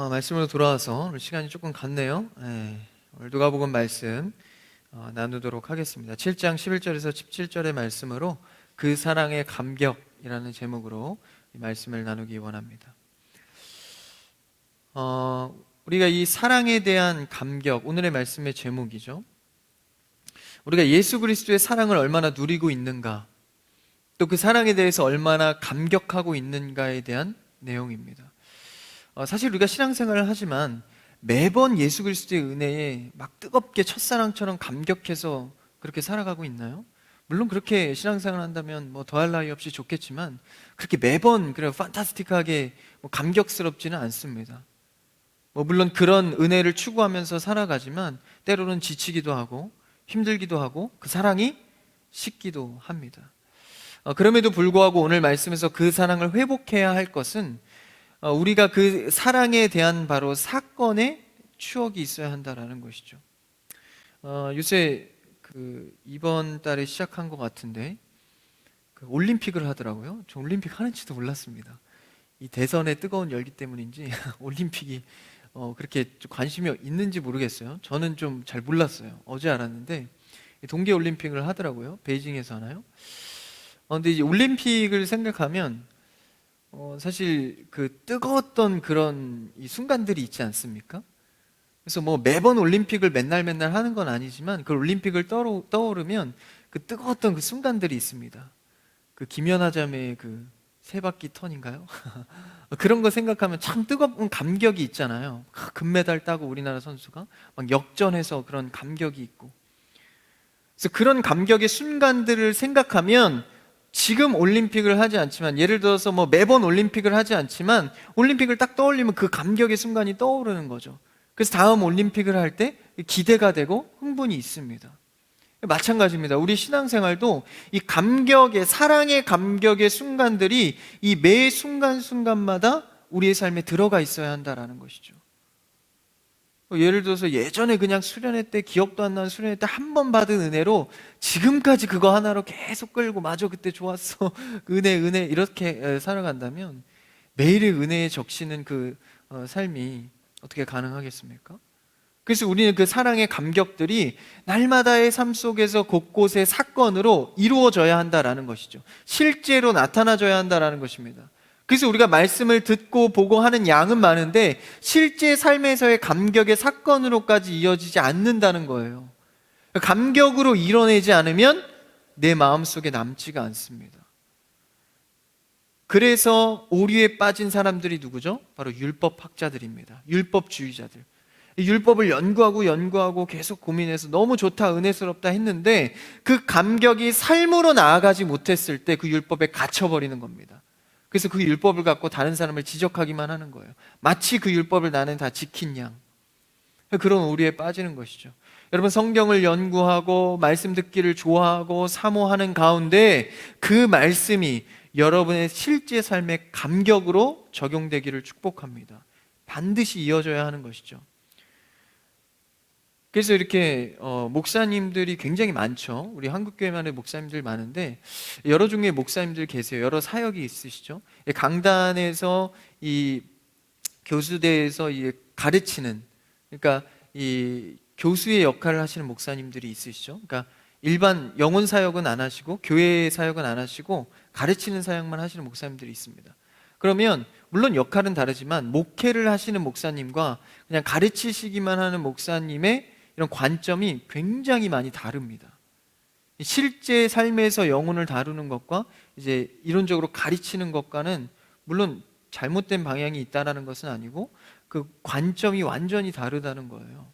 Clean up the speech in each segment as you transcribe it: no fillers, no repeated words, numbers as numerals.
말씀으로 돌아와서 오늘 시간이 조금 갔네요. 오늘 누가복음 말씀 나누도록 하겠습니다. 7장 11절에서 17절의 말씀으로 그 사랑의 감격이라는 제목으로 이 말씀을 나누기 원합니다. 우리가 이 사랑에 대한 감격, 오늘의 말씀의 제목이죠. 우리가 예수 그리스도의 사랑을 얼마나 누리고 있는가, 또 그 사랑에 대해서 얼마나 감격하고 있는가에 대한 내용입니다. 사실 우리가 신앙생활을 하지만 매번 예수 그리스도의 은혜에 막 뜨겁게 첫사랑처럼 감격해서 그렇게 살아가고 있나요? 물론 그렇게 신앙생활을 한다면 뭐 더할 나위 없이 좋겠지만 그렇게 매번 그래 판타스틱하게 감격스럽지는 않습니다. 물론 그런 은혜를 추구하면서 살아가지만 때로는 지치기도 하고 힘들기도 하고 그 사랑이 식기도 합니다. 그럼에도 불구하고 오늘 말씀에서 그 사랑을 회복해야 할 것은 우리가 그 사랑에 대한 바로 사건의 추억이 있어야 한다라는 것이죠. 요새 이번 달에 시작한 것 같은데 올림픽을 하더라고요. 저 올림픽 하는지도 몰랐습니다. 이 대선의 뜨거운 열기 때문인지 올림픽이 그렇게 관심이 있는지 모르겠어요. 저는 좀 잘 몰랐어요. 어제 알았는데 동계올림픽을 하더라고요. 베이징에서 하나요? 근데 이제 올림픽을 생각하면 사실 그 뜨거웠던 그런 이 순간들이 있지 않습니까? 그래서 매번 올림픽을 맨날 하는 건 아니지만 그 올림픽을 떠오르면 그 뜨거웠던 그 순간들이 있습니다. 그 김연아 자매의 그 세 바퀴 턴인가요? 그런 거 생각하면 참 뜨거운 감격이 있잖아요. 금메달 따고 우리나라 선수가 막 역전해서 그런 감격이 있고, 그래서 그런 감격의 순간들을 생각하면 지금 올림픽을 하지 않지만, 예를 들어서 매번 올림픽을 하지 않지만 올림픽을 딱 떠올리면 그 감격의 순간이 떠오르는 거죠. 그래서 다음 올림픽을 할 때 기대가 되고 흥분이 있습니다. 마찬가지입니다. 우리 신앙생활도 이 감격의, 사랑의 감격의 순간들이 이 매 순간순간마다 우리의 삶에 들어가 있어야 한다라는 것이죠. 예를 들어서 예전에 그냥 수련회 때, 기억도 안 나는 수련회 때 한 번 받은 은혜로 지금까지 그거 하나로 계속 끌고 맞아 그때 좋았어 은혜 이렇게 살아간다면 매일의 은혜에 적시는 그 삶이 어떻게 가능하겠습니까? 그래서 우리는 그 사랑의 감격들이 날마다의 삶 속에서 곳곳의 사건으로 이루어져야 한다라는 것이죠. 실제로 나타나져야 한다라는 것입니다. 그래서 우리가 말씀을 듣고 보고 하는 양은 많은데 실제 삶에서의 감격의 사건으로까지 이어지지 않는다는 거예요. 감격으로 이뤄내지 않으면 내 마음속에 남지가 않습니다. 그래서 오류에 빠진 사람들이 누구죠? 바로 율법학자들입니다. 율법주의자들. 율법을 연구하고 계속 고민해서 너무 좋다, 은혜스럽다 했는데 그 감격이 삶으로 나아가지 못했을 때 그 율법에 갇혀버리는 겁니다. 그래서 그 율법을 갖고 다른 사람을 지적하기만 하는 거예요. 마치 그 율법을 나는 다 지킨 양. 그런 오류에 빠지는 것이죠. 여러분, 성경을 연구하고 말씀 듣기를 좋아하고 사모하는 가운데 그 말씀이 여러분의 실제 삶의 감격으로 적용되기를 축복합니다. 반드시 이어져야 하는 것이죠. 그래서 이렇게 목사님들이 굉장히 많죠. 우리 한국교회만의 목사님들 많은데 여러 종류의 목사님들 계세요. 여러 사역이 있으시죠. 강단에서 이 교수대에서 가르치는, 그러니까 이 교수의 역할을 하시는 목사님들이 있으시죠. 그러니까 일반 영혼 사역은 안 하시고 교회 사역은 안 하시고 가르치는 사역만 하시는 목사님들이 있습니다. 그러면 물론 역할은 다르지만 목회를 하시는 목사님과 그냥 가르치시기만 하는 목사님의 이런 관점이 굉장히 많이 다릅니다. 실제 삶에서 영혼을 다루는 것과 이제 이론적으로 가르치는 것과는 물론 잘못된 방향이 있다는 것은 아니고 그 관점이 완전히 다르다는 거예요.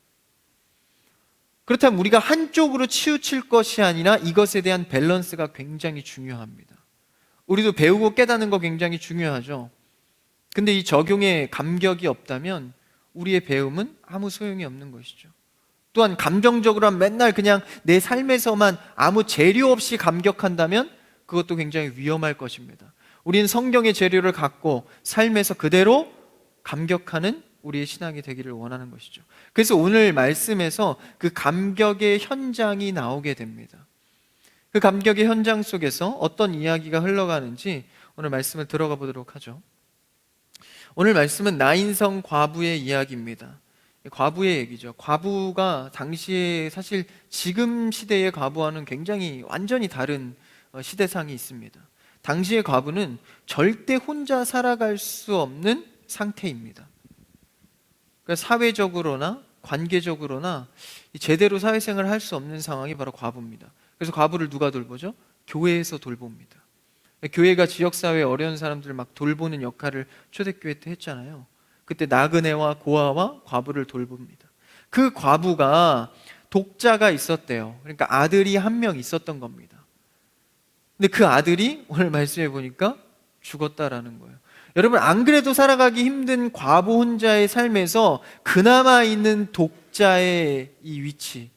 그렇다면 우리가 한쪽으로 치우칠 것이 아니라 이것에 대한 밸런스가 굉장히 중요합니다. 우리도 배우고 깨닫는 거 굉장히 중요하죠. 근데 이 적용에 감격이 없다면 우리의 배움은 아무 소용이 없는 것이죠. 또한 감정적으로 맨날 그냥 내 삶에서만 아무 재료 없이 감격한다면 그것도 굉장히 위험할 것입니다. 우리는 성경의 재료를 갖고 삶에서 그대로 감격하는 우리의 신앙이 되기를 원하는 것이죠. 그래서 오늘 말씀에서 그 감격의 현장이 나오게 됩니다. 그 감격의 현장 속에서 어떤 이야기가 흘러가는지 오늘 말씀을 들어가 보도록 하죠. 오늘 말씀은 나인성 과부의 이야기입니다. 과부의 얘기죠. 과부가 당시에 사실 지금 시대의 과부와는 굉장히 완전히 다른 시대상이 있습니다. 당시의 과부는 절대 혼자 살아갈 수 없는 상태입니다. 그러니까 사회적으로나 관계적으로나 제대로 사회생활을 할 수 없는 상황이 바로 과부입니다. 그래서 과부를 누가 돌보죠? 교회에서 돌봅니다. 교회가 지역사회에 어려운 사람들을 막 돌보는 역할을 초대교회 때 했잖아요. 그때 나그네와 고아와 과부를 돌봅니다. 그 과부가 독자가 있었대요. 그러니까 아들이 한 명 있었던 겁니다. 근데 그 아들이 오늘 말씀해 보니까 죽었다라는 거예요. 여러분, 안 그래도 살아가기 힘든 과부 혼자의 삶에서 그나마 있는 독자의 이 위치,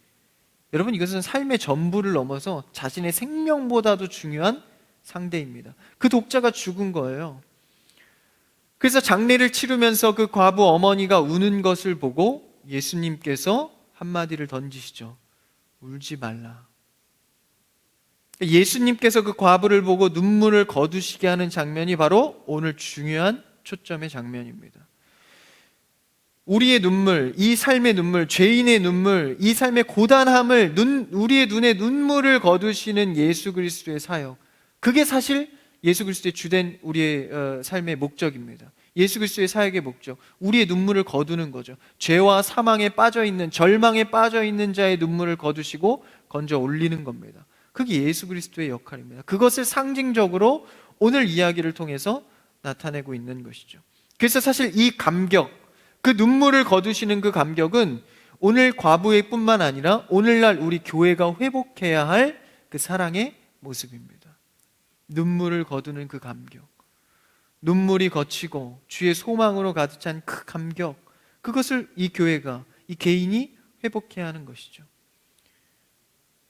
여러분, 이것은 삶의 전부를 넘어서 자신의 생명보다도 중요한 상대입니다. 그 독자가 죽은 거예요. 그래서 장례를 치르면서 그 과부 어머니가 우는 것을 보고 예수님께서 한마디를 던지시죠. 울지 말라. 예수님께서 그 과부를 보고 눈물을 거두시게 하는 장면이 바로 오늘 중요한 초점의 장면입니다. 우리의 눈물, 이 삶의 눈물, 죄인의 눈물, 이 삶의 고단함을 우리의 눈에 눈물을 거두시는 예수 그리스도의 사역, 그게 사실 예수 그리스도의 주된 우리의 삶의 목적입니다. 예수 그리스도의 사역의 목적, 우리의 눈물을 거두는 거죠. 죄와 사망에 빠져있는, 절망에 빠져있는 자의 눈물을 거두시고 건져 올리는 겁니다. 그게 예수 그리스도의 역할입니다. 그것을 상징적으로 오늘 이야기를 통해서 나타내고 있는 것이죠. 그래서 사실 이 감격, 그 눈물을 거두시는 그 감격은 오늘 과부의 뿐만 아니라 오늘날 우리 교회가 회복해야 할 그 사랑의 모습입니다. 눈물을 거두는 그 감격, 눈물이 거치고 주의 소망으로 가득 찬 그 감격, 그것을 이 교회가, 이 개인이 회복해야 하는 것이죠.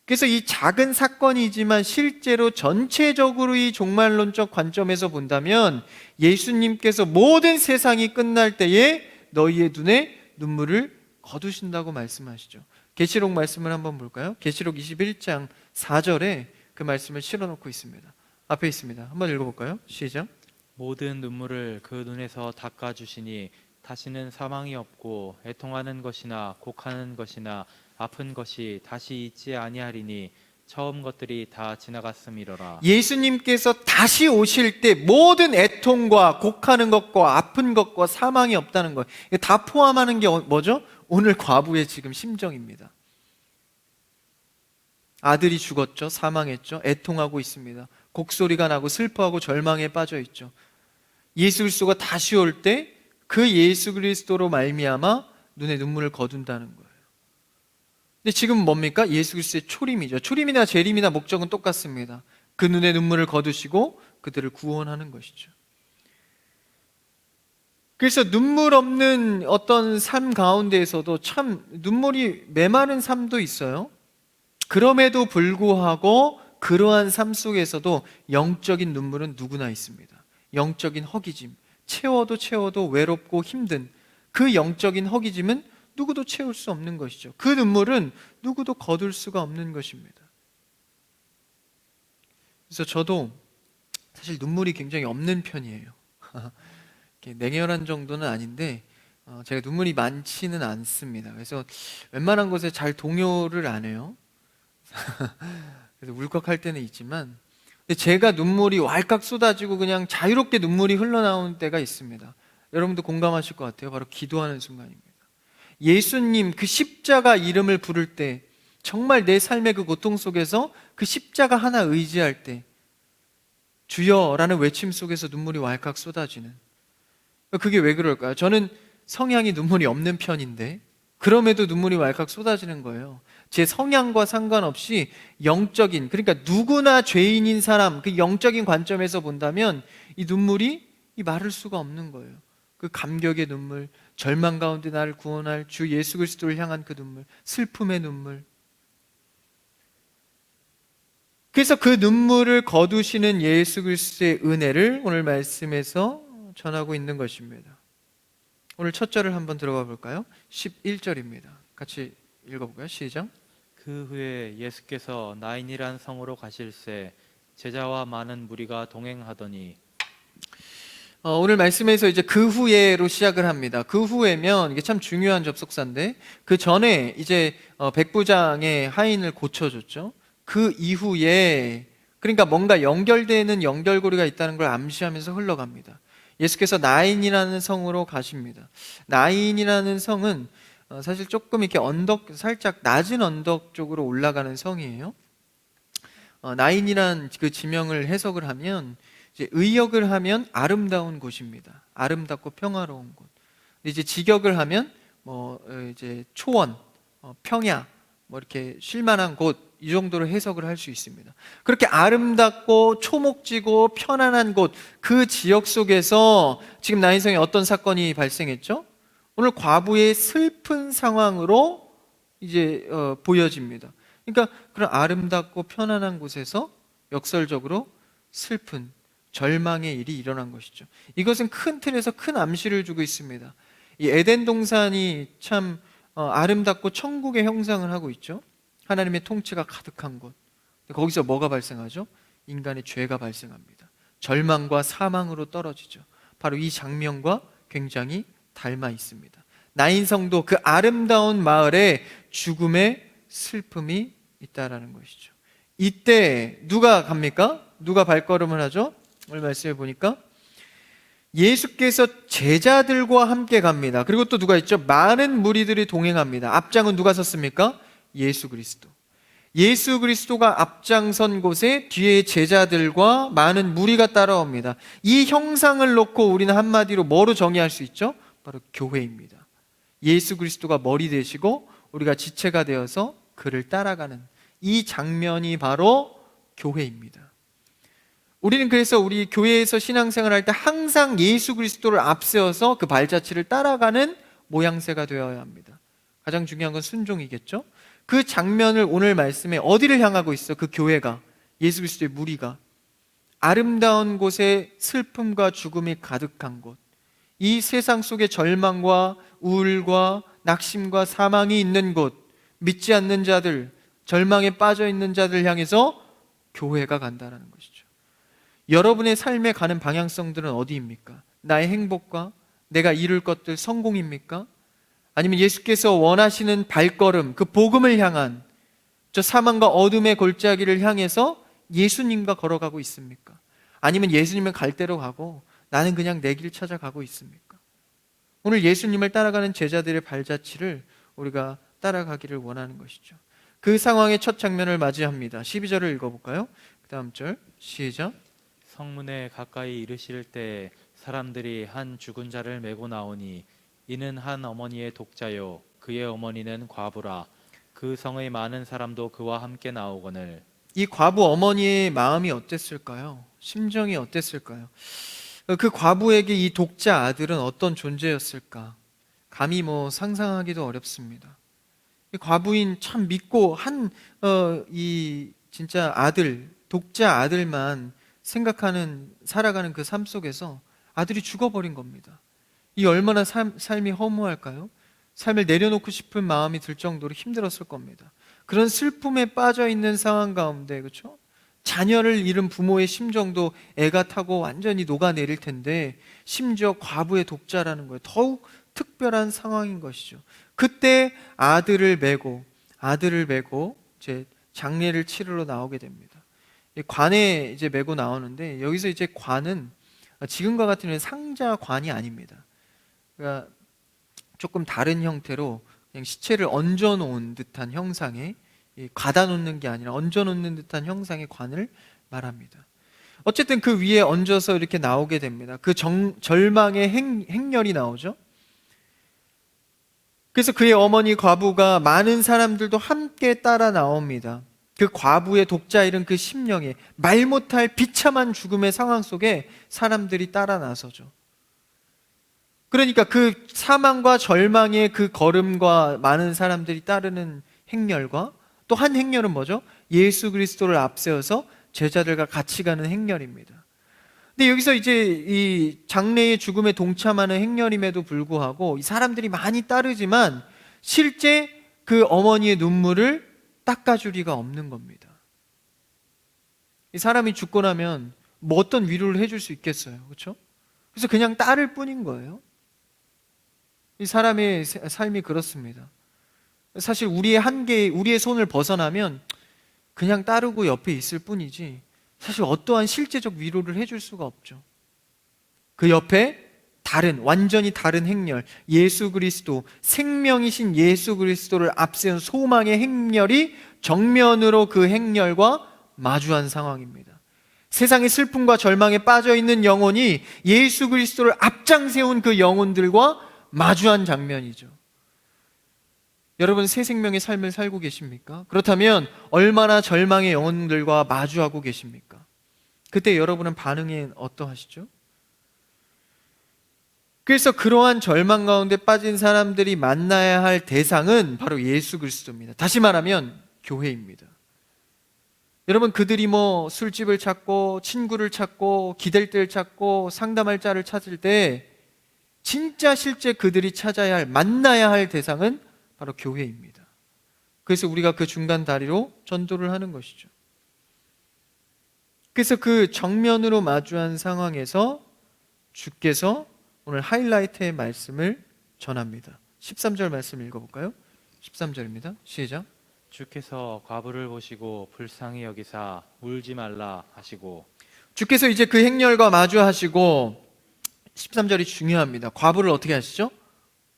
그래서 이 작은 사건이지만 실제로 전체적으로 이 종말론적 관점에서 본다면 예수님께서 모든 세상이 끝날 때에 너희의 눈에 눈물을 거두신다고 말씀하시죠. 계시록 말씀을 한번 볼까요? 계시록 21장 4절에 그 말씀을 실어놓고 있습니다. 앞에 있습니다. 한번 읽어볼까요? 시작. 모든 눈물을 그 눈에서 닦아주시니 다시는 사망이 없고 애통하는 것이나 곡하는 것이나 아픈 것이 다시 있지 아니하리니 처음 것들이 다 지나갔음이로라. 예수님께서 다시 오실 때 모든 애통과 곡하는 것과 아픈 것과 사망이 없다는 것, 다 포함하는 게 뭐죠? 오늘 과부의 지금 심정입니다. 아들이 죽었죠. 사망했죠. 애통하고 있습니다. 곡소리가 나고 슬퍼하고 절망에 빠져 있죠. 예수 그리스도가 다시 올 때 그 예수 그리스도로 말미암아 눈에 눈물을 거둔다는 거예요. 근데 지금 뭡니까? 예수 그리스도의 초림이죠. 초림이나 재림이나 목적은 똑같습니다. 그 눈에 눈물을 거두시고 그들을 구원하는 것이죠. 그래서 눈물 없는 어떤 삶 가운데에서도 참 눈물이 메마른 삶도 있어요. 그럼에도 불구하고 그러한 삶 속에서도 영적인 눈물은 누구나 있습니다. 영적인 허기짐, 채워도 외롭고 힘든 그 영적인 허기짐은 누구도 채울 수 없는 것이죠. 그 눈물은 누구도 거둘 수가 없는 것입니다. 그래서 저도 사실 눈물이 굉장히 없는 편이에요. 냉혈한 정도는 아닌데 제가 눈물이 많지는 않습니다. 그래서 웬만한 것에 잘 동요를 안 해요. 그래서 울컥할 때는 있지만, 근데 제가 눈물이 왈칵 쏟아지고 그냥 자유롭게 눈물이 흘러나오는 때가 있습니다. 여러분도 공감하실 것 같아요. 바로 기도하는 순간입니다. 예수님 그 십자가 이름을 부를 때, 정말 내 삶의 그 고통 속에서 그 십자가 하나 의지할 때 주여라는 외침 속에서 눈물이 왈칵 쏟아지는, 그게 왜 그럴까요? 저는 성향이 눈물이 없는 편인데 그럼에도 눈물이 왈칵 쏟아지는 거예요. 제 성향과 상관없이 영적인, 그러니까 누구나 죄인인 사람, 그 영적인 관점에서 본다면 이 눈물이 마를 수가 없는 거예요. 그 감격의 눈물, 절망 가운데 나를 구원할 주 예수 그리스도를 향한 그 눈물, 슬픔의 눈물. 그래서 그 눈물을 거두시는 예수 그리스도의 은혜를 오늘 말씀에서 전하고 있는 것입니다. 오늘 첫 절을 한번 들어가 볼까요? 11절입니다. 같이 읽어볼까요? 시작. 그 후에 예수께서 나인이란 성으로 가실새 제자와 많은 무리가 동행하더니. 오늘 말씀에서 이제 그 후에로 시작을 합니다. 그 후에면 이게 참 중요한 접속사인데 그 전에 이제 백부장의 하인을 고쳐줬죠. 그 이후에 그러니까 뭔가 연결되는 연결고리가 있다는 걸 암시하면서 흘러갑니다. 예수께서 나인이라는 성으로 가십니다. 나인이라는 성은 사실 조금 이렇게 언덕 살짝 낮은 언덕 쪽으로 올라가는 성이에요. 나인이란 그 지명을 해석을 하면 이제 의역을 하면 아름다운 곳입니다. 아름답고 평화로운 곳. 근데 이제 직역을 하면 뭐 이제 초원, 평야, 뭐 이렇게 쉴만한 곳 이 정도로 해석을 할 수 있습니다. 그렇게 아름답고 초목지고 편안한 곳 그 지역 속에서 지금 나인성에 어떤 사건이 발생했죠? 오늘 과부의 슬픈 상황으로 이제 보여집니다. 그러니까 그런 아름답고 편안한 곳에서 역설적으로 슬픈 절망의 일이 일어난 것이죠. 이것은 큰 틀에서 큰 암시를 주고 있습니다. 이 에덴 동산이 참 아름답고 천국의 형상을 하고 있죠. 하나님의 통치가 가득한 곳. 거기서 뭐가 발생하죠? 인간의 죄가 발생합니다. 절망과 사망으로 떨어지죠. 바로 이 장면과 굉장히 닮아 있습니다. 나인성도 그 아름다운 마을에 죽음의 슬픔이 있다라는 것이죠. 이때 누가 갑니까? 누가 발걸음을 하죠? 오늘 말씀해 보니까 예수께서 제자들과 함께 갑니다. 그리고 또 누가 있죠? 많은 무리들이 동행합니다. 앞장은 누가 섰습니까? 예수 그리스도. 예수 그리스도가 앞장선 곳에 뒤에 제자들과 많은 무리가 따라옵니다. 이 형상을 놓고 우리는 한마디로 뭐로 정의할 수 있죠? 바로 교회입니다. 예수 그리스도가 머리 되시고 우리가 지체가 되어서 그를 따라가는 이 장면이 바로 교회입니다. 우리는 그래서 우리 교회에서 신앙생활을 할 때 항상 예수 그리스도를 앞세워서 그 발자취를 따라가는 모양새가 되어야 합니다. 가장 중요한 건 순종이겠죠? 그 장면을 오늘 말씀에 어디를 향하고 있어? 그 교회가, 예수 그리스도의 무리가 아름다운 곳에 슬픔과 죽음이 가득한 곳, 이 세상 속에 절망과 우울과 낙심과 사망이 있는 곳, 믿지 않는 자들, 절망에 빠져 있는 자들 향해서 교회가 간다는 것이죠. 여러분의 삶에 가는 방향성들은 어디입니까? 나의 행복과 내가 이룰 것들 성공입니까? 아니면 예수께서 원하시는 발걸음, 그 복음을 향한 저 사망과 어둠의 골짜기를 향해서 예수님과 걸어가고 있습니까? 아니면 예수님은 갈 대로 가고 나는 그냥 내 길 찾아가고 있습니까? 오늘 예수님을 따라가는 제자들의 발자취를 우리가 따라가기를 원하는 것이죠. 그 상황의 첫 장면을 맞이합니다. 12절을 읽어볼까요? 그 다음 절 시작. 성문에 가까이 이르실 때 사람들이 한 죽은 자를 메고 나오니 이는 한 어머니의 독자요 그의 어머니는 과부라. 그 성의 많은 사람도 그와 함께 나오거늘. 이 과부 어머니의 마음이 어땠을까요? 심정이 어땠을까요? 그 과부에게 이 독자 아들은 어떤 존재였을까? 감히 상상하기도 어렵습니다. 이 과부인 참 믿고 이 진짜 아들, 독자 아들만 살아가는 그 삶 속에서 아들이 죽어버린 겁니다. 이 얼마나 삶이 허무할까요? 삶을 내려놓고 싶은 마음이 들 정도로 힘들었을 겁니다. 그런 슬픔에 빠져 있는 상황 가운데, 그렇죠? 자녀를 잃은 부모의 심정도 애가 타고 완전히 녹아내릴 텐데 심지어 과부의 독자라는 거예요. 더욱 특별한 상황인 것이죠. 그때 아들을 메고 이제 장례를 치르러 나오게 됩니다. 관에 이제 메고 나오는데 여기서 이제 관은 지금과 같은 경우는 상자관이 아닙니다. 그러니까 조금 다른 형태로 그냥 시체를 얹어 놓은 듯한 형상의, 가다 놓는 게 아니라 얹어 놓는 듯한 형상의 관을 말합니다. 어쨌든 그 위에 얹어서 이렇게 나오게 됩니다. 그 절망의 행렬이 나오죠. 그래서 그의 어머니 과부가 많은 사람들도 함께 따라 나옵니다. 그 과부의 독자 잃은 그 심령에 말 못할 비참한 죽음의 상황 속에 사람들이 따라 나서죠. 그러니까 그 사망과 절망의 그 걸음과 많은 사람들이 따르는 행렬과 또 한 행렬은 뭐죠? 예수 그리스도를 앞세워서 제자들과 같이 가는 행렬입니다. 근데 여기서 이제 이 장래의 죽음에 동참하는 행렬임에도 불구하고 이 사람들이 많이 따르지만 실제 그 어머니의 눈물을 닦아줄 리가 없는 겁니다. 이 사람이 죽고 나면 어떤 위로를 해줄 수 있겠어요, 그렇죠? 그래서 그냥 따를 뿐인 거예요. 이 사람의 삶이 그렇습니다. 사실 우리의 한계, 우리의 손을 벗어나면 그냥 따르고 옆에 있을 뿐이지 사실 어떠한 실제적 위로를 해줄 수가 없죠. 그 옆에 완전히 다른 행렬, 예수 그리스도, 생명이신 예수 그리스도를 앞세운 소망의 행렬이 정면으로 그 행렬과 마주한 상황입니다. 세상의 슬픔과 절망에 빠져있는 영혼이 예수 그리스도를 앞장세운 그 영혼들과 마주한 장면이죠. 여러분, 새 생명의 삶을 살고 계십니까? 그렇다면 얼마나 절망의 영혼들과 마주하고 계십니까? 그때 여러분은 반응이 어떠하시죠? 그래서 그러한 절망 가운데 빠진 사람들이 만나야 할 대상은 바로 예수 그리스도입니다. 다시 말하면 교회입니다. 여러분, 그들이 술집을 찾고 친구를 찾고 기댈 데를 찾고 상담할 자를 찾을 때 진짜 실제 그들이 만나야 할 대상은 바로 교회입니다. 그래서 우리가 그 중간 다리로 전도를 하는 것이죠. 그래서 그 정면으로 마주한 상황에서 주께서 오늘 하이라이트의 말씀을 전합니다. 13절 말씀 읽어볼까요? 13절입니다. 시작. 주께서 과부를 보시고 불쌍히 여기사 울지 말라 하시고. 주께서 이제 그 행렬과 마주하시고 13절이 중요합니다. 과부를 어떻게 하시죠?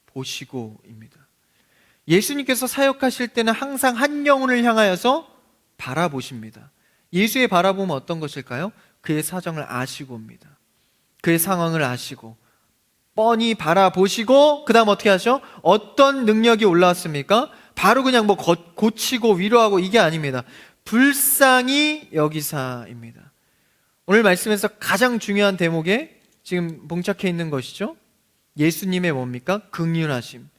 보시고입니다. 예수님께서 사역하실 때는 항상 한 영혼을 향하여서 바라보십니다. 예수의 바라보면 어떤 것일까요? 그의 사정을 아시고입니다. 그의 상황을 아시고 뻔히 바라보시고 그 다음 어떻게 하셔? 어떤 능력이 올라왔습니까? 바로 그냥 고치고 위로하고 이게 아닙니다. 불쌍히 여기사입니다. 오늘 말씀에서 가장 중요한 대목에 지금 봉착해 있는 것이죠. 예수님의 뭡니까? 긍휼하심,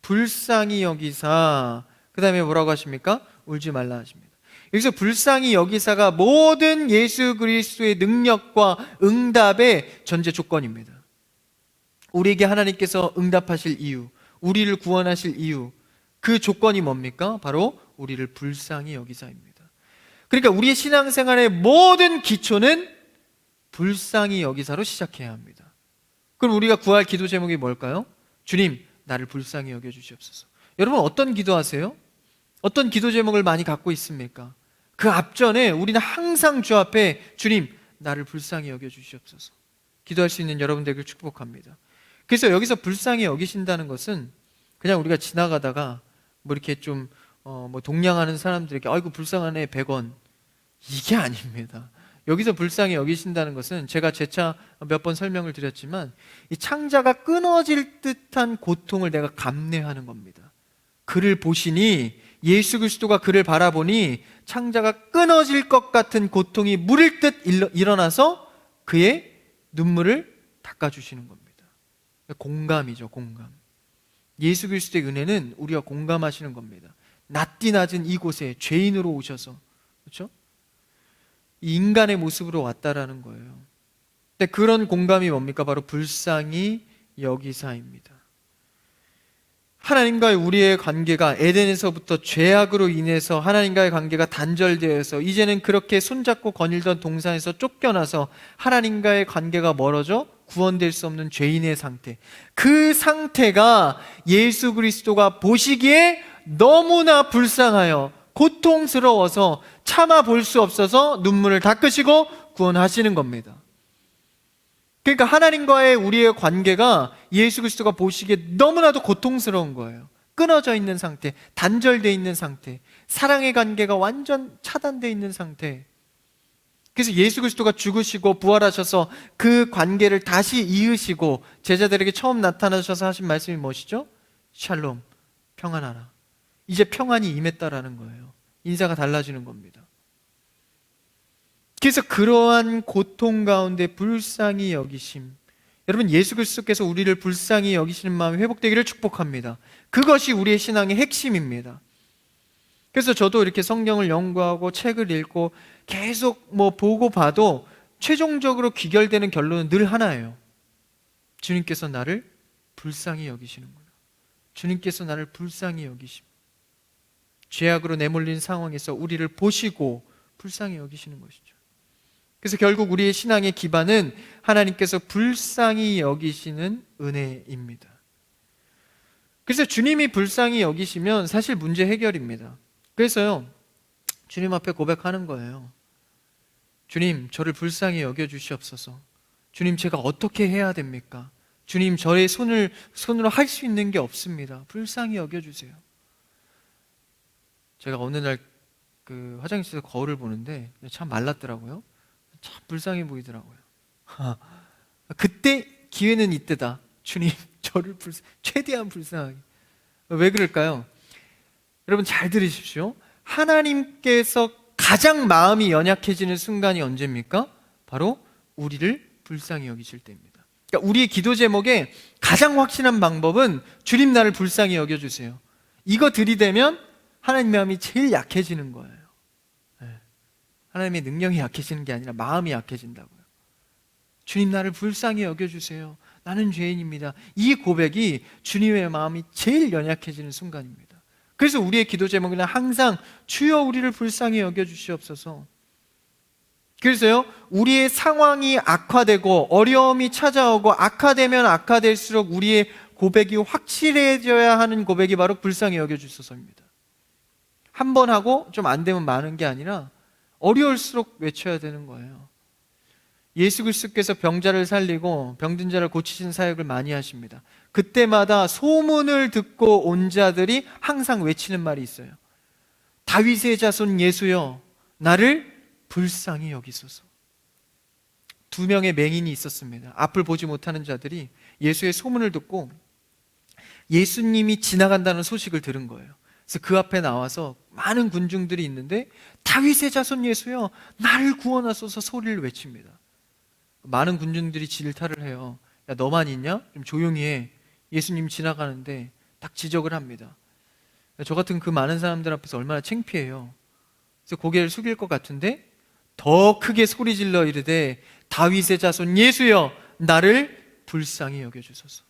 불쌍히 여기사. 그 다음에 뭐라고 하십니까? 울지 말라 하십니다. 여기서 불쌍히 여기사가 모든 예수 그리스도의 능력과 응답의 전제 조건입니다. 우리에게 하나님께서 응답하실 이유, 우리를 구원하실 이유, 그 조건이 뭡니까? 바로 우리를 불쌍히 여기사입니다. 그러니까 우리의 신앙생활의 모든 기초는 불쌍히 여기사로 시작해야 합니다. 그럼 우리가 구할 기도 제목이 뭘까요? 주님, 나를 불쌍히 여겨주시옵소서. 여러분, 어떤 기도하세요? 어떤 기도 제목을 많이 갖고 있습니까? 그 앞전에 우리는 항상 주 앞에 주님, 나를 불쌍히 여겨주시옵소서 기도할 수 있는 여러분 되길 축복합니다. 그래서 여기서 불쌍히 여기신다는 것은 그냥 우리가 지나가다가 이렇게 좀 동냥하는 사람들에게 아이고 불쌍하네 100원 이게 아닙니다. 여기서 불쌍히 여기신다는 것은 제가 재차 몇 번 설명을 드렸지만 이 창자가 끊어질 듯한 고통을 내가 감내하는 겁니다. 그를 보시니 예수 그리스도가 그를 바라보니 창자가 끊어질 것 같은 고통이 물일 듯 일어나서 그의 눈물을 닦아주시는 겁니다. 공감이죠, 공감. 예수 그리스도의 은혜는 우리가 공감하시는 겁니다. 낮디 낮은 이곳에 죄인으로 오셔서, 그렇죠? 인간의 모습으로 왔다라는 거예요. 근데 그런 공감이 뭡니까? 바로 불쌍히 여기사입니다. 하나님과의 우리의 관계가 에덴에서부터 죄악으로 인해서 하나님과의 관계가 단절되어서 이제는 그렇게 손잡고 거닐던 동산에서 쫓겨나서 하나님과의 관계가 멀어져 구원될 수 없는 죄인의 상태, 그 상태가 예수 그리스도가 보시기에 너무나 불쌍하여 고통스러워서 참아 볼 수 없어서 눈물을 닦으시고 구원하시는 겁니다. 그러니까 하나님과의 우리의 관계가 예수 그리스도가 보시기에 너무나도 고통스러운 거예요. 끊어져 있는 상태, 단절되어 있는 상태, 사랑의 관계가 완전 차단되어 있는 상태. 그래서 예수 그리스도가 죽으시고 부활하셔서 그 관계를 다시 이으시고 제자들에게 처음 나타나셔서 하신 말씀이 무엇이죠? 샬롬, 평안하라. 이제 평안이 임했다라는 거예요. 인사가 달라지는 겁니다. 그래서 그러한 고통 가운데 불쌍히 여기심, 여러분 예수 그리스도께서 우리를 불쌍히 여기시는 마음이 회복되기를 축복합니다. 그것이 우리의 신앙의 핵심입니다. 그래서 저도 이렇게 성경을 연구하고 책을 읽고 계속 보고 봐도 최종적으로 귀결되는 결론은 늘 하나예요. 주님께서 나를 불쌍히 여기시는구나. 주님께서 나를 불쌍히 여기심. 죄악으로 내몰린 상황에서 우리를 보시고 불쌍히 여기시는 것이죠. 그래서 결국 우리의 신앙의 기반은 하나님께서 불쌍히 여기시는 은혜입니다. 그래서 주님이 불쌍히 여기시면 사실 문제 해결입니다. 그래서요, 주님 앞에 고백하는 거예요. 주님, 저를 불쌍히 여겨주시옵소서. 주님, 제가 어떻게 해야 됩니까? 주님, 저의 손으로 할 수 있는 게 없습니다. 불쌍히 여겨주세요. 제가 어느 날 그 화장실에서 거울을 보는데 참 말랐더라고요. 참 불쌍해 보이더라고요. 그때 기회는 이때다. 주님, 저를 최대한 불쌍하게. 왜 그럴까요? 여러분 잘 들으십시오. 하나님께서 가장 마음이 연약해지는 순간이 언제입니까? 바로 우리를 불쌍히 여기실 때입니다. 그러니까 우리의 기도 제목에 가장 확실한 방법은 주님 나를 불쌍히 여겨주세요. 이거 들이대면 하나님 마음이 제일 약해지는 거예요. 하나님의 능력이 약해지는 게 아니라 마음이 약해진다고요. 주님 나를 불쌍히 여겨주세요. 나는 죄인입니다. 이 고백이 주님의 마음이 제일 연약해지는 순간입니다. 그래서 우리의 기도 제목은 항상 주여 우리를 불쌍히 여겨주시옵소서. 그래서요, 우리의 상황이 악화되고 어려움이 찾아오고 악화되면 악화될수록 우리의 고백이 확실해져야 하는 고백이 바로 불쌍히 여겨주소서입니다. 한 번 하고 좀 안 되면 마는 게 아니라 어려울수록 외쳐야 되는 거예요. 예수 그리스도께서 병자를 살리고 병든 자를 고치신 사역을 많이 하십니다. 그때마다 소문을 듣고 온 자들이 항상 외치는 말이 있어요. 다윗의 자손 예수여, 나를 불쌍히 여기소서. 2명의 맹인이 있었습니다. 앞을 보지 못하는 자들이 예수의 소문을 듣고 예수님이 지나간다는 소식을 들은 거예요. 그래서 그 앞에 나와서 많은 군중들이 있는데 다윗의 자손 예수여, 나를 구원하소서 소리를 외칩니다. 많은 군중들이 질타를 해요. 야, 너만 있냐? 좀 조용히 해. 예수님 지나가는데 딱 지적을 합니다. 저 같은 그 많은 사람들 앞에서 얼마나 창피해요. 그래서 고개를 숙일 것 같은데 더 크게 소리 질러 이르되 다윗의 자손 예수여, 나를 불쌍히 여겨주소서.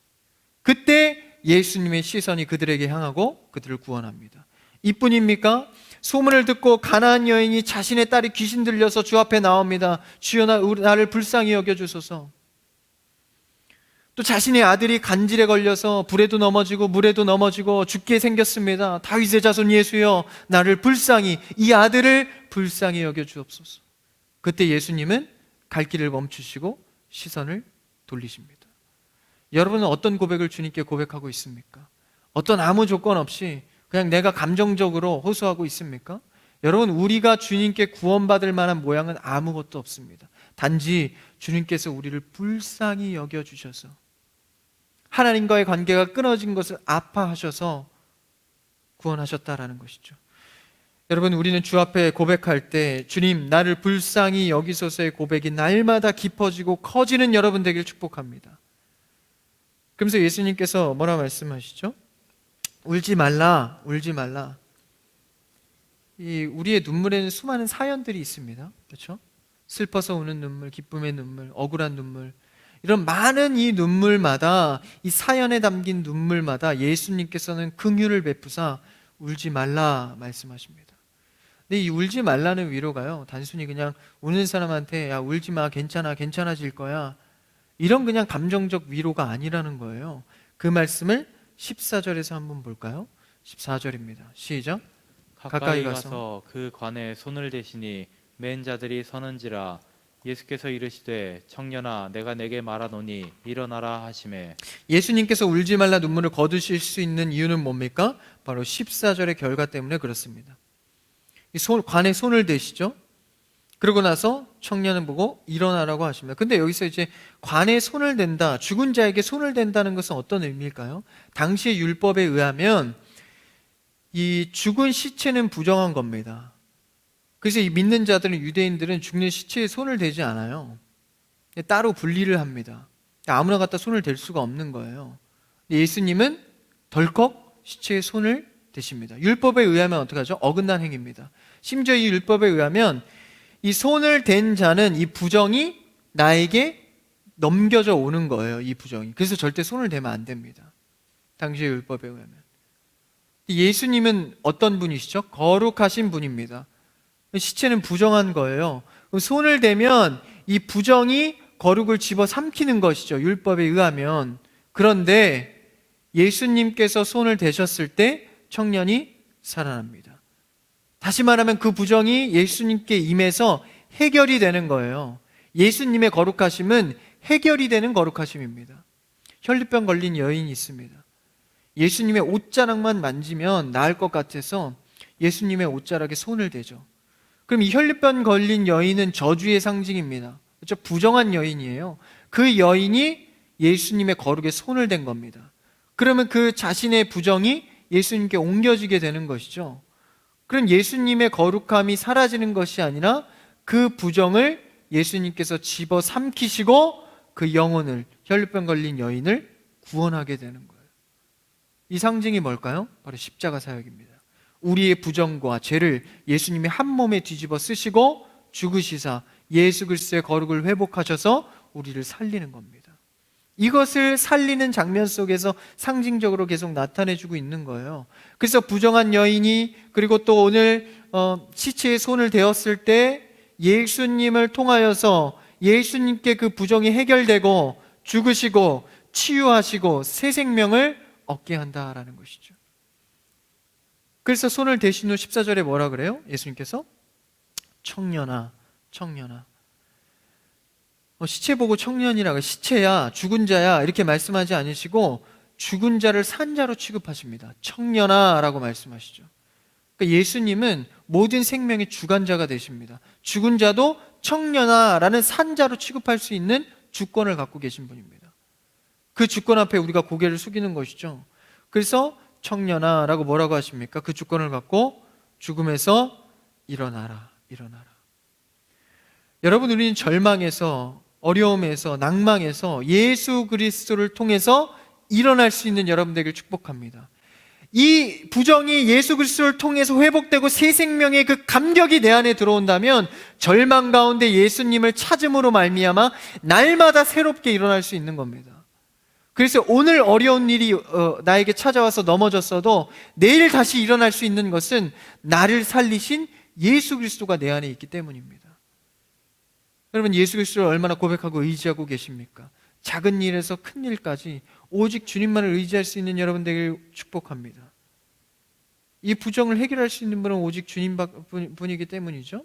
그때 예수님의 시선이 그들에게 향하고 그들을 구원합니다. 이뿐입니까? 소문을 듣고 가나안 여인이 자신의 딸이 귀신 들려서 주 앞에 나옵니다. 주여, 나를 불쌍히 여겨주소서. 또 자신의 아들이 간질에 걸려서 불에도 넘어지고 물에도 넘어지고 죽게 생겼습니다. 다윗의 자손 예수여, 나를 불쌍히, 이 아들을 불쌍히 여겨주옵소서. 그때 예수님은 갈 길을 멈추시고 시선을 돌리십니다. 여러분은 어떤 고백을 주님께 고백하고 있습니까? 어떤 아무 조건 없이 그냥 내가 감정적으로 호소하고 있습니까? 여러분, 우리가 주님께 구원받을 만한 모양은 아무것도 없습니다. 단지 주님께서 우리를 불쌍히 여겨주셔서 하나님과의 관계가 끊어진 것을 아파하셔서 구원하셨다라는 것이죠. 여러분, 우리는 주 앞에 고백할 때 주님 나를 불쌍히 여기소서의 고백이 날마다 깊어지고 커지는 여러분 되길 축복합니다. 그러면서 예수님께서 뭐라 말씀하시죠? 울지 말라, 울지 말라. 우리의 눈물에는 수많은 사연들이 있습니다. 그렇죠? 슬퍼서 우는 눈물, 기쁨의 눈물, 억울한 눈물, 이런 많은 이 눈물마다, 이 사연에 담긴 눈물마다 예수님께서는 긍휼을 베푸사 울지 말라 말씀하십니다. 근데 이 울지 말라는 위로가요, 단순히 그냥 우는 사람한테 야 울지 마, 괜찮아, 괜찮아질 거야, 이런 그냥 감정적 위로가 아니라는 거예요. 그 말씀을 14절에서 한번 볼까요? 14절입니다. 시작. 가까이 가서 그 관에 손을 대시니 맨 자들이 서는지라. 예수께서 이르시되 청년아, 내가 내게 말하노니 일어나라 하시매. 예수님께서 울지 말라 눈물을 거두실 수 있는 이유는 뭡니까? 바로 14절의 결과 때문에 그렇습니다. 관에 손을 대시죠. 그러고 나서 청년은 보고 일어나라고 하십니다. 근데 여기서 이제 관에 손을 댄다, 죽은 자에게 손을 댄다는 것은 어떤 의미일까요? 당시의 율법에 의하면 이 죽은 시체는 부정한 겁니다. 그래서 이 믿는 자들은, 유대인들은 죽는 시체에 손을 대지 않아요. 따로 분리를 합니다. 아무나 갖다 손을 댈 수가 없는 거예요. 예수님은 덜컥 시체에 손을 대십니다. 율법에 의하면 어떻게 하죠? 어긋난 행위입니다. 심지어 이 율법에 의하면 이 손을 댄 자는 이 부정이 나에게 넘겨져 오는 거예요. 이 부정이. 그래서 절대 손을 대면 안 됩니다. 당시의 율법에 의하면. 예수님은 어떤 분이시죠? 거룩하신 분입니다. 시체는 부정한 거예요. 그럼 손을 대면 이 부정이 거룩을 집어삼키는 것이죠, 율법에 의하면. 그런데 예수님께서 손을 대셨을 때 청년이 살아납니다. 다시 말하면 그 부정이 예수님께 임해서 해결이 되는 거예요. 예수님의 거룩하심은 해결이 되는 거룩하심입니다. 혈루병 걸린 여인이 있습니다. 예수님의 옷자락만 만지면 나을 것 같아서 예수님의 옷자락에 손을 대죠. 그럼 이 혈루병 걸린 여인은 저주의 상징입니다. 그렇죠? 부정한 여인이에요. 그 여인이 예수님의 거룩에 손을 댄 겁니다. 그러면 그 자신의 부정이 예수님께 옮겨지게 되는 것이죠. 그럼 예수님의 거룩함이 사라지는 것이 아니라 그 부정을 예수님께서 집어삼키시고 그 영혼을, 혈루병 걸린 여인을 구원하게 되는 거예요. 이 상징이 뭘까요? 바로 십자가 사역입니다. 우리의 부정과 죄를 예수님이 한 몸에 뒤집어 쓰시고 죽으시사 예수 그리스도의 거룩을 회복하셔서 우리를 살리는 겁니다. 이것을 살리는 장면 속에서 상징적으로 계속 나타내주고 있는 거예요. 그래서 부정한 여인이, 그리고 또 오늘 시체에 손을 대었을 때 예수님을 통하여서 예수님께 그 부정이 해결되고 죽으시고 치유하시고 새 생명을 얻게 한다라는 것이죠. 그래서 손을 대신 후 14절에 뭐라 그래요? 예수님께서 청년아, 청년아. 시체 보고 청년이라고, 시체야, 죽은 자야 이렇게 말씀하지 않으시고 죽은 자를 산 자로 취급하십니다. 청년아 라고 말씀하시죠. 그러니까 예수님은 모든 생명의 주관자가 되십니다. 죽은 자도 청년아 라는 산 자로 취급할 수 있는 주권을 갖고 계신 분입니다. 그 주권 앞에 우리가 고개를 숙이는 것이죠. 그래서 청년아 라고 뭐라고 하십니까? 그 주권을 갖고 죽음에서 일어나라, 일어나라. 여러분, 우리는 절망에서, 어려움에서, 낭망에서 예수 그리스도를 통해서 일어날 수 있는 여러분들에게 축복합니다. 이 부정이 예수 그리스도를 통해서 회복되고 새 생명의 그 감격이 내 안에 들어온다면 절망 가운데 예수님을 찾음으로 말미암아 날마다 새롭게 일어날 수 있는 겁니다. 그래서 오늘 어려운 일이 나에게 찾아와서 넘어졌어도 내일 다시 일어날 수 있는 것은 나를 살리신 예수 그리스도가 내 안에 있기 때문입니다. 여러분, 예수 그리스도를 얼마나 고백하고 의지하고 계십니까? 작은 일에서 큰 일까지 오직 주님만을 의지할 수 있는 여러분들에게 축복합니다. 이 부정을 해결할 수 있는 분은 오직 주님뿐이기 때문이죠.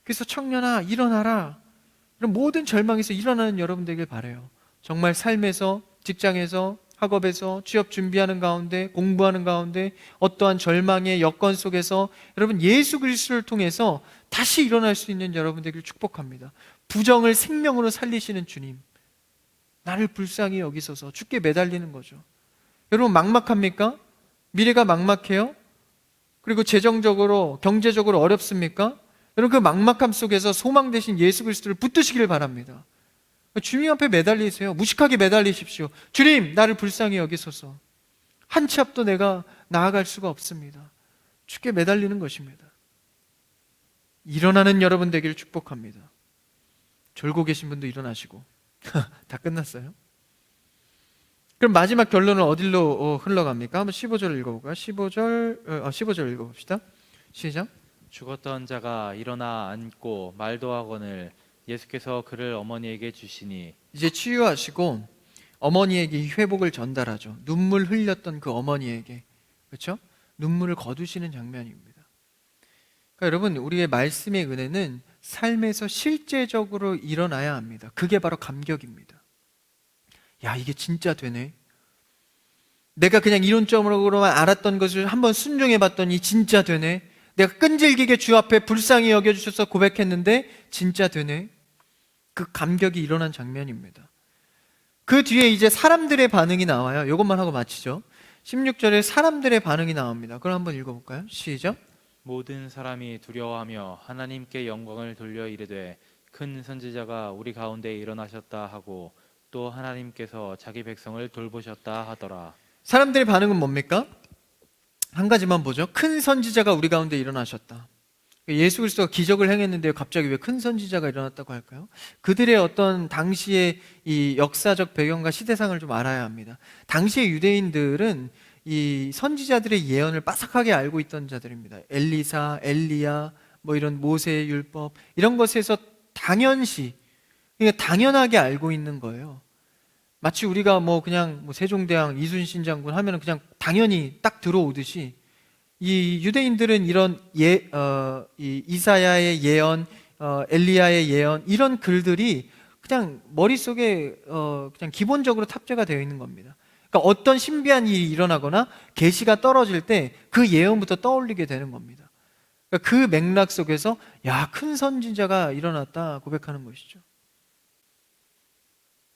그래서 청년아 일어나라. 그럼 모든 절망에서 일어나는 여러분들에게 바라요. 정말 삶에서, 직장에서, 학업에서, 취업 준비하는 가운데, 공부하는 가운데, 어떠한 절망의 여건 속에서 여러분 예수 그리스도를 통해서 다시 일어날 수 있는 여러분들에게 축복합니다. 부정을 생명으로 살리시는 주님, 나를 불쌍히 여기소서. 주께 매달리는 거죠. 여러분, 막막합니까? 미래가 막막해요? 그리고 재정적으로, 경제적으로 어렵습니까? 여러분, 그 막막함 속에서 소망 되신 예수 그리스도를 붙드시기를 바랍니다. 주님 앞에 매달리세요. 무식하게 매달리십시오. 주님, 나를 불쌍히 여기소서. 한 치 앞도 내가 나아갈 수가 없습니다. 주께 매달리는 것입니다. 일어나는 여러분 되기를 축복합니다. 졸고 계신 분도 일어나시고. 다 끝났어요. 그럼 마지막 결론은 어디로 흘러갑니까? 한번 15절 읽어볼까요? 15절 읽어봅시다. 시작. 죽었던 자가 일어나 앉고 말도 하거늘 예수께서 그를 어머니에게 주시니. 이제 치유하시고 어머니에게 회복을 전달하죠. 눈물 흘렸던 그 어머니에게, 그렇죠? 눈물을 거두시는 장면입니다. 그러니까 여러분, 우리의 말씀의 은혜는 삶에서 실제적으로 일어나야 합니다. 그게 바로 감격입니다. 야, 이게 진짜 되네. 내가 그냥 이론적으로만 알았던 것을 한번 순종해 봤더니 진짜 되네. 내가 끈질기게 주 앞에 불쌍히 여겨주셔서 고백했는데 진짜 되네. 그 감격이 일어난 장면입니다. 그 뒤에 이제 사람들의 반응이 나와요. 이것만 하고 마치죠. 16절에 사람들의 반응이 나옵니다. 그럼 한번 읽어볼까요? 시작. 모든 사람이 두려워하며 하나님께 영광을 돌려 이르되 큰 선지자가 우리 가운데 일어나셨다 하고 또 하나님께서 자기 백성을 돌보셨다 하더라. 사람들의 반응은 뭡니까? 한 가지만 보죠. 큰 선지자가 우리 가운데 일어나셨다. 예수 그리스도가 기적을 행했는데 갑자기 왜 큰 선지자가 일어났다고 할까요? 그들의 어떤 당시의 이 역사적 배경과 시대상을 좀 알아야 합니다. 당시의 유대인들은 이 선지자들의 예언을 빠삭하게 알고 있던 자들입니다. 엘리사, 엘리야, 뭐 이런 모세의 율법 이런 것에서 당연시, 그러니까 당연하게 알고 있는 거예요. 마치 우리가 뭐 그냥 뭐 세종대왕 이순신 장군 하면은 그냥 당연히 딱 들어오듯이 이 유대인들은 이런 이 이사야의 예언, 엘리야의 예언 이런 글들이 그냥 머릿속에 그냥 기본적으로 탑재가 되어 있는 겁니다. 그러니까 어떤 신비한 일이 일어나거나 계시가 떨어질 때 그 예언부터 떠올리게 되는 겁니다. 그러니까 그 맥락 속에서 야, 큰 선지자가 일어났다 고백하는 것이죠.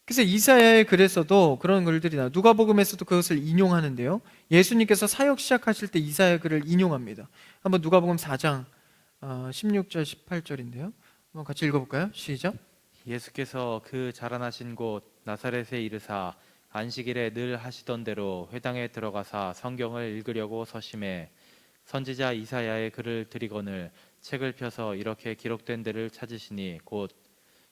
그래서 이사야의 글에서도 그런 글들이 나와요. 누가복음에서도 그것을 인용하는데요. 예수님께서 사역 시작하실 때 이사야 글을 인용합니다. 한번 누가복음 4장 16절 18절인데요. 한번 같이 읽어볼까요? 시작. 예수께서 그 자라나신 곳 나사렛에 이르사 안식일에 늘 하시던 대로 회당에 들어가사 성경을 읽으려고 서심해 선지자 이사야의 글을 들이거늘 책을 펴서 이렇게 기록된 데를 찾으시니 곧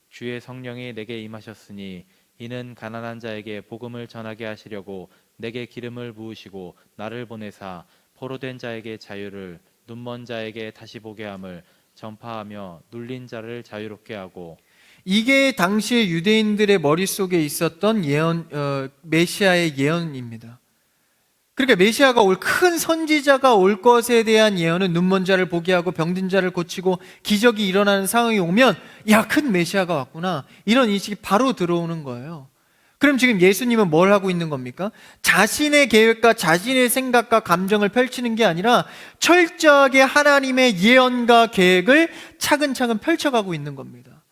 주의 성령이 내게 임하셨으니 이는 가난한 자에게 복음을 전하게 하시려고 내게 기름을 부으시고 나를 보내사 포로된 자에게 자유를 눈먼 자에게 다시 보게 함을 전파하며 눌린 자를 자유롭게 하고. 이게 당시에 유대인들의 머릿속에 있었던 예언, 메시아의 예언입니다. 그러니까 메시아가 큰 선지자가 올 것에 대한 예언은 눈먼 자를 보게 하고 병든 자를 고치고 기적이 일어나는 상황이 오면 야, 큰 메시아가 왔구나, 이런 인식이 바로 들어오는 거예요. 그럼 지금 예수님은 뭘 하고 있는 겁니까? 자신의 계획과 자신의 생각과 감정을 펼치는 게 아니라 철저하게 하나님의 예언과 계획을 차근차근 펼쳐가고 있는 겁니다.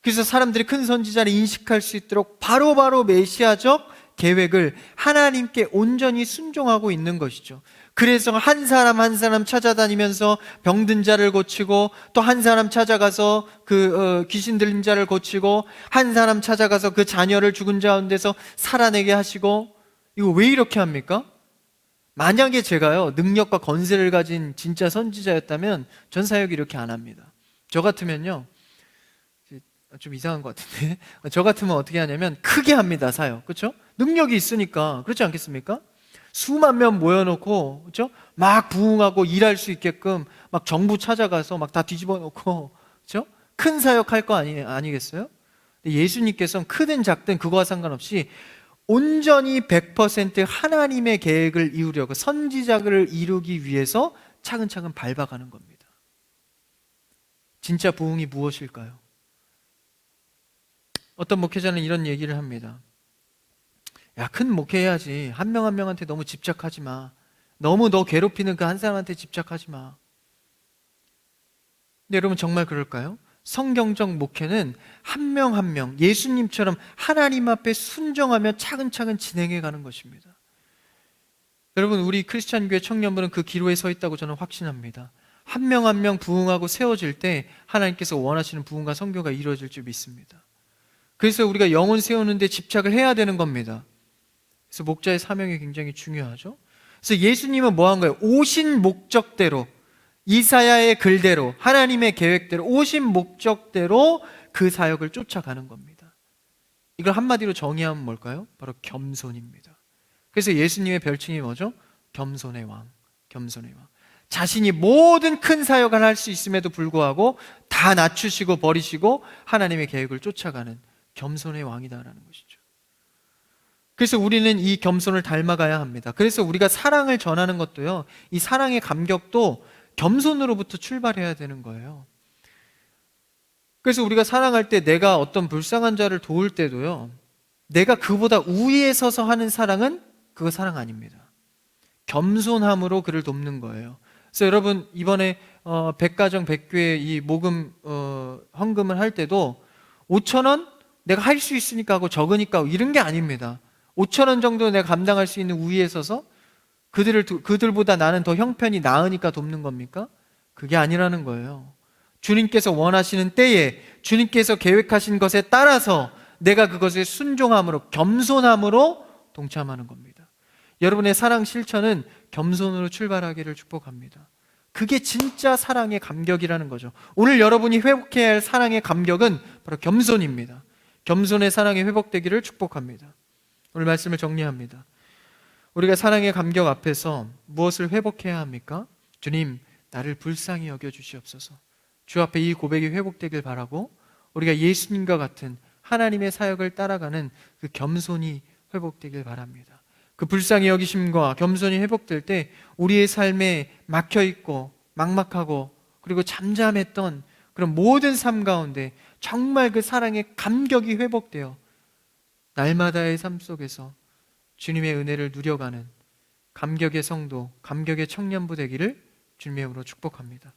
그래서 사람들이 큰 선지자를 인식할 수 있도록 바로바로 메시아적 계획을 하나님께 온전히 순종하고 있는 것이죠. 그래서 한 사람 한 사람 찾아다니면서 병든 자를 고치고, 또 한 사람 찾아가서 귀신 들린 자를 고치고, 한 사람 찾아가서 그 자녀를 죽은 자 가운데서 살아내게 하시고. 이거 왜 이렇게 합니까? 만약에 제가요 능력과 권세를 가진 진짜 선지자였다면 전 사역 이렇게 안 합니다. 저 같으면요, 좀 이상한 것 같은데, 저 같으면 어떻게 하냐면 크게 합니다, 사역. 그렇죠? 능력이 있으니까. 그렇지 않겠습니까? 수만 명 모여놓고, 그렇죠? 막 부흥하고 일할 수 있게끔 막 정부 찾아가서 막 다 뒤집어 놓고, 그렇죠? 큰 사역할 거 아니겠어요? 예수님께서는 크든 작든 그거와 상관없이 온전히 100% 하나님의 계획을 이루려고, 선지자를 이루기 위해서 차근차근 밟아가는 겁니다. 진짜 부흥이 무엇일까요? 어떤 목회자는 이런 얘기를 합니다. 야, 큰 목회해야지. 한 명 한 명한테 너무 집착하지 마. 너무 너 괴롭히는 그 한 사람한테 집착하지 마. 근데 여러분, 정말 그럴까요? 성경적 목회는 한 명 한 명 예수님처럼 하나님 앞에 순종하며 차근차근 진행해 가는 것입니다. 여러분, 우리 크리스찬 교회 청년부는 그 기로에 서 있다고 저는 확신합니다. 한 명 한 명 부흥하고 세워질 때 하나님께서 원하시는 부흥과 선교가 이루어질 줄 믿습니다. 그래서 우리가 영혼 세우는 데 집착을 해야 되는 겁니다. 그래서 목자의 사명이 굉장히 중요하죠. 그래서 예수님은 뭐 한 거예요? 오신 목적대로, 이사야의 글대로, 하나님의 계획대로, 오신 목적대로 그 사역을 쫓아가는 겁니다. 이걸 한마디로 정의하면 뭘까요? 바로 겸손입니다. 그래서 예수님의 별칭이 뭐죠? 겸손의 왕, 겸손의 왕. 자신이 모든 큰 사역을 할 수 있음에도 불구하고 다 낮추시고 버리시고 하나님의 계획을 쫓아가는 겸손의 왕이다라는 것이죠. 그래서 우리는 이 겸손을 닮아가야 합니다. 그래서 우리가 사랑을 전하는 것도요, 이 사랑의 감격도 겸손으로부터 출발해야 되는 거예요. 그래서 우리가 사랑할 때 내가 어떤 불쌍한 자를 도울 때도요, 내가 그보다 우위에 서서 하는 사랑은 그거 사랑 아닙니다. 겸손함으로 그를 돕는 거예요. 그래서 여러분, 이번에 백가정 백교회 이 모금 헌금을 할 때도 5,000원 내가 할 수 있으니까 하고 적으니까 이런 게 아닙니다. 5,000원 정도 내가 감당할 수 있는 우위에 서서 그들보다 나는 더 형편이 나으니까 돕는 겁니까? 그게 아니라는 거예요. 주님께서 원하시는 때에 주님께서 계획하신 것에 따라서 내가 그것에 순종함으로, 겸손함으로 동참하는 겁니다. 여러분의 사랑 실천은 겸손으로 출발하기를 축복합니다. 그게 진짜 사랑의 감격이라는 거죠. 오늘 여러분이 회복해야 할 사랑의 감격은 바로 겸손입니다. 겸손의 사랑이 회복되기를 축복합니다. 오늘 말씀을 정리합니다. 우리가 사랑의 감격 앞에서 무엇을 회복해야 합니까? 주님, 나를 불쌍히 여겨주시옵소서. 주 앞에 이 고백이 회복되길 바라고 우리가 예수님과 같은 하나님의 사역을 따라가는 그 겸손이 회복되길 바랍니다. 그 불쌍히 여기심과 겸손이 회복될 때 우리의 삶에 막혀있고 막막하고 그리고 잠잠했던 그런 모든 삶 가운데 정말 그 사랑의 감격이 회복되어 날마다의 삶 속에서 주님의 은혜를 누려가는 감격의 성도, 감격의 청년부 되기를 주님의 이름으로 축복합니다.